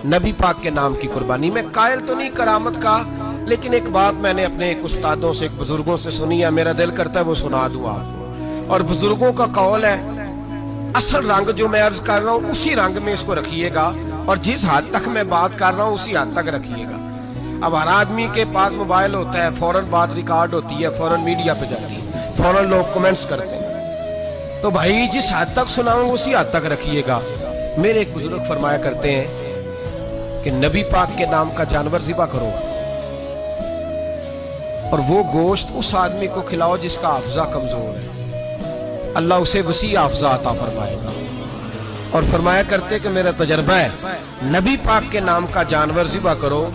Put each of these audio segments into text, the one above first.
نبی پاک کے نام کی قربانی. میں قائل تو نہیں کرامت کا، لیکن ایک بات میں نے اپنے ایک استادوں سے، ایک بزرگوں سے سنی ہے، میرا دل کرتا ہے وہ سنا دوں آپ کو. اور بزرگوں کا قول ہے اصل رنگ جو میں عرض کر رہا ہوں اسی رنگ میں اس کو رکھیے گا، اور جس حد تک میں بات کر رہا ہوں اسی حد تک رکھیے گا. اب ہر آدمی کے پاس موبائل ہوتا ہے، فوراً بات ریکارڈ ہوتی ہے، فوراً میڈیا پہ جاتی ہے، فوراً لوگ کمنٹس کرتے ہیں. تو بھائی جس حد تک سناؤں اسی حد تک رکھیے گا. میرے ایک بزرگ فرمایا کرتے ہیں کہ نبی پاک کے نام کا جانور ذبح کرو اور وہ گوشت اس آدمی کو کھلاؤ جس کا حافظہ کمزور ہے، اللہ اسے وسیع حافظہ عطا فرمائے گا. اور فرمایا کرتے کہ میرا تجربہ ہے، نبی پاک کے نام کا جانور ذبح کرو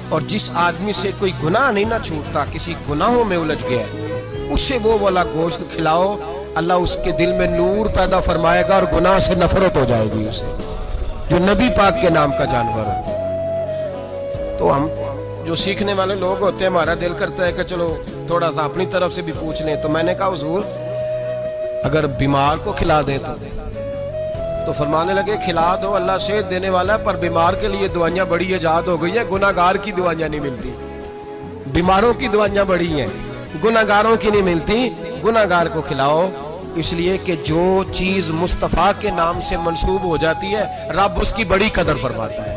اور جس آدمی سے کوئی گناہ نہیں نہ چھوٹتا، کسی گناہوں میں الجھ گیا ہے، اسے وہ والا گوشت کھلاؤ، اللہ اس کے دل میں نور پیدا فرمائے گا اور گناہ سے نفرت ہو جائے گی اسے، جو نبی پاک کے نام کا جانور ہے. تو ہم جو سیکھنے والے لوگ ہوتے ہیں، ہمارا دل کرتا ہے کہ چلو تھوڑا سا اپنی طرف سے بھی پوچھ لیں. تو میں نے کہا حضور اگر بیمار کو کھلا دیں تو فرمانے لگے کھلا دو، اللہ صحت دینے والا ہے، پر بیمار کے لیے دوائیاں بڑی ایجاد ہو گئی ہیں، گناہ گار کی دوائیاں نہیں ملتی. بیماروں کی دوائیاں بڑی ہیں، گناہ گاروں کی نہیں ملتی. گناہ گار کو کھلاؤ، اس لیے کہ جو چیز مصطفیٰ کے نام سے منسوب ہو جاتی ہے رب اس کی بڑی قدر فرماتا ہے.